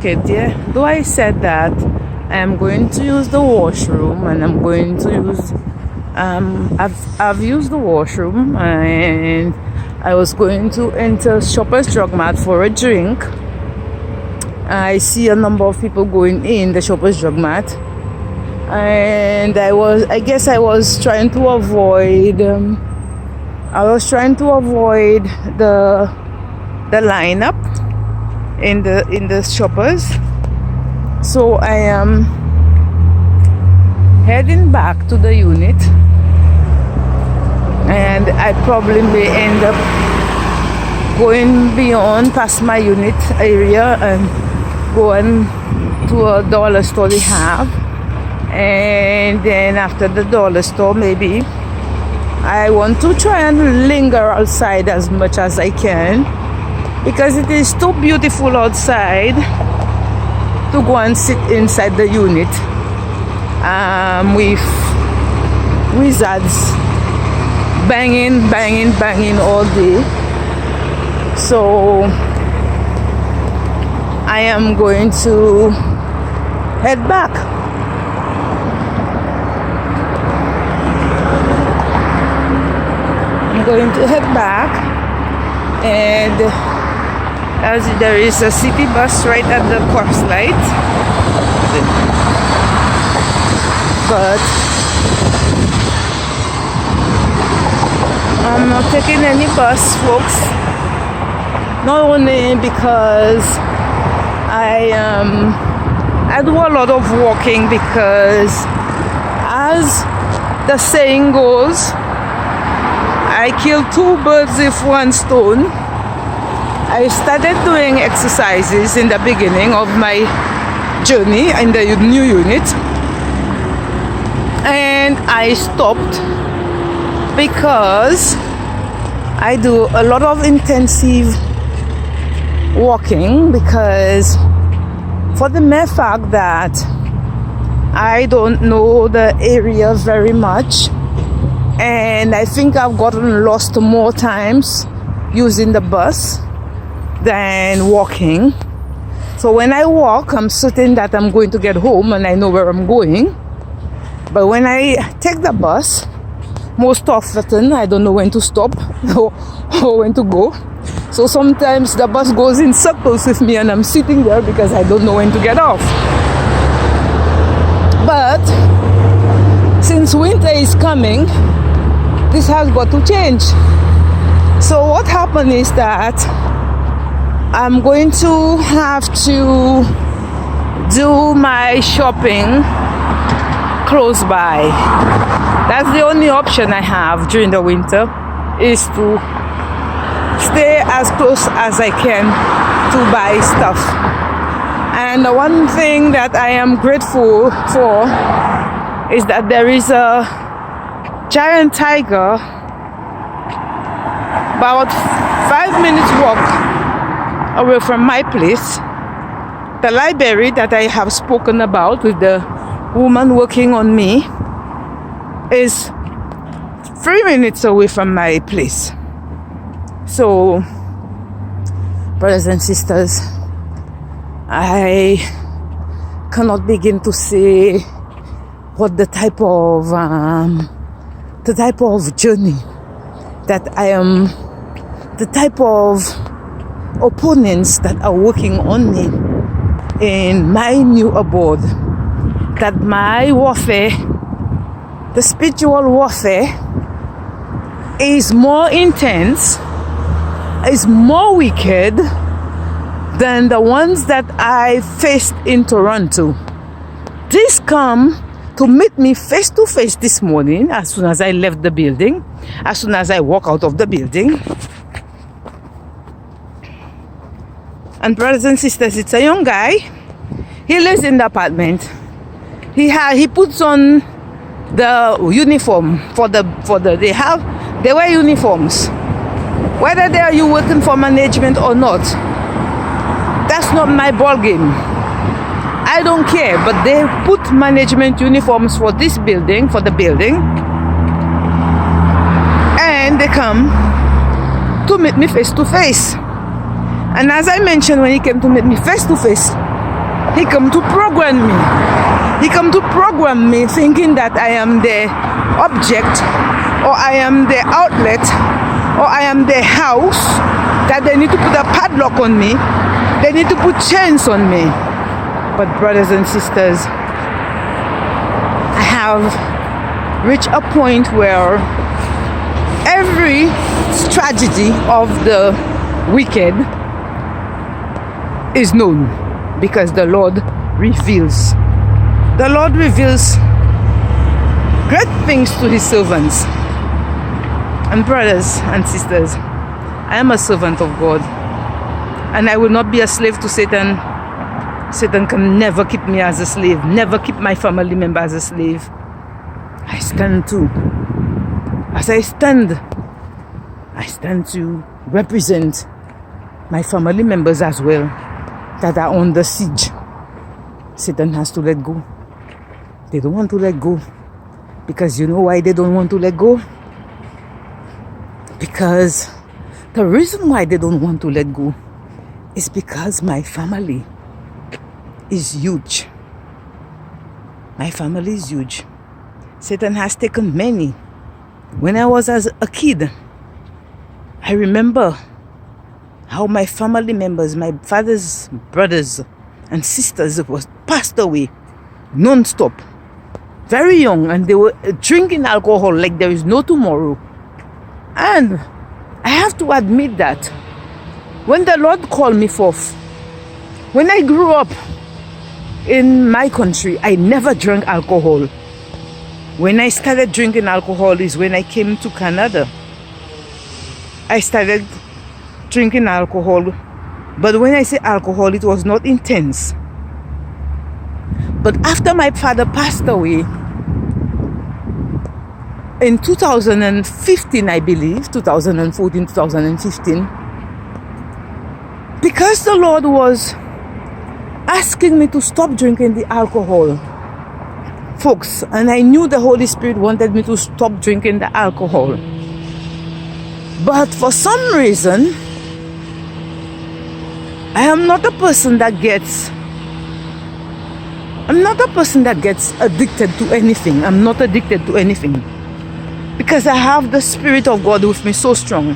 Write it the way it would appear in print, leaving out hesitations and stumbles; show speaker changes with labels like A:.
A: it, yeah. Though I said that I'm going to use the washroom, and I'm going to use I've used the washroom, and I was going to enter Shoppers Drug Mart for a drink. I see a number of people going in the Shoppers Drug Mart, and I guess I was trying to avoid the lineup in the shoppers. So I am heading back to the unit, and I probably may end up going beyond past my unit area and going to a dollar store they have, and then after the dollar store maybe I want to try and linger outside as much as I can, because it is too beautiful outside to go and sit inside the unit with wizards banging all day. So I am going to head back. I'm going to head back, and as there is a city bus right at the cross light, but I'm not taking any bus, folks. Not only because I do a lot of walking, because as the saying goes, I kill two birds with one stone. I started doing exercises in the beginning of my journey in the new unit, and I stopped because I do a lot of intensive walking, because for the mere fact that I don't know the area very much, and I think I've gotten lost more times using the bus than walking. So when I walk, I'm certain that I'm going to get home and I know where I'm going. But when I take the bus, most often I don't know when to stop or when to go. So sometimes the bus goes in circles with me and I'm sitting there because I don't know when to get off. But since winter is coming, this has got to change. So what happened is that I'm going to have to do my shopping close by. That's the only option I have during the winter, is to stay as close as I can to buy stuff. And the one thing that I am grateful for is that there is a giant tiger about 5 minutes walk away from my place. The library that I have spoken about with the woman working on me is 3 minutes away from my place. So, brothers and sisters, I cannot begin to say what the type of journey that I am, the type of opponents that are working on me in my new abode, that my warfare, the spiritual warfare, is more intense, is more wicked than the ones that I faced in Toronto. These come to meet me face to face this morning as soon as I left the building, as soon as I walk out of the building. And brothers and sisters, it's a young guy. He lives in the apartment. He puts on the uniform for the they wear uniforms. Whether they are you working for management or not, that's not my ball game. I don't care, but they put management uniforms for this building, for the building, and they come to meet me face to face. And as I mentioned, when he came to meet me face to face, He come to program me. He come to program me thinking that I am the object, or I am the outlet, or I am the house that they need to put a padlock on me. They need to put chains on me. But brothers and sisters, I have reached a point where every strategy of the wicked is known, because the Lord reveals. The Lord reveals great things to his servants. And brothers and sisters, I am a servant of God, and I will not be a slave to Satan. Satan can never keep me as a slave, never keep my family member as a slave. I stand too. As I stand to represent my family members as well that are under siege. Satan has to let go. They don't want to let go. Because you know why they don't want to let go? Because the reason why they don't want to let go is because my family is huge. My family is huge. Satan has taken many. When I was as a kid, I remember how my family members, my father's brothers and sisters was passed away non-stop. Very young, and they were drinking alcohol like there is no tomorrow. And I have to admit that when the Lord called me forth, when I grew up in my country, I never drank alcohol. When I started drinking alcohol is when I came to Canada. I started drinking alcohol, but when I say alcohol, it was not intense. But after my father passed away in 2015, I believe, 2014, 2015, because the Lord was asking me to stop drinking the alcohol, folks, and I knew the Holy Spirit wanted me to stop drinking the alcohol. But for some reason, I am not a person that gets addicted to anything. I'm not addicted to anything. Because I have the Spirit of God with me so strong.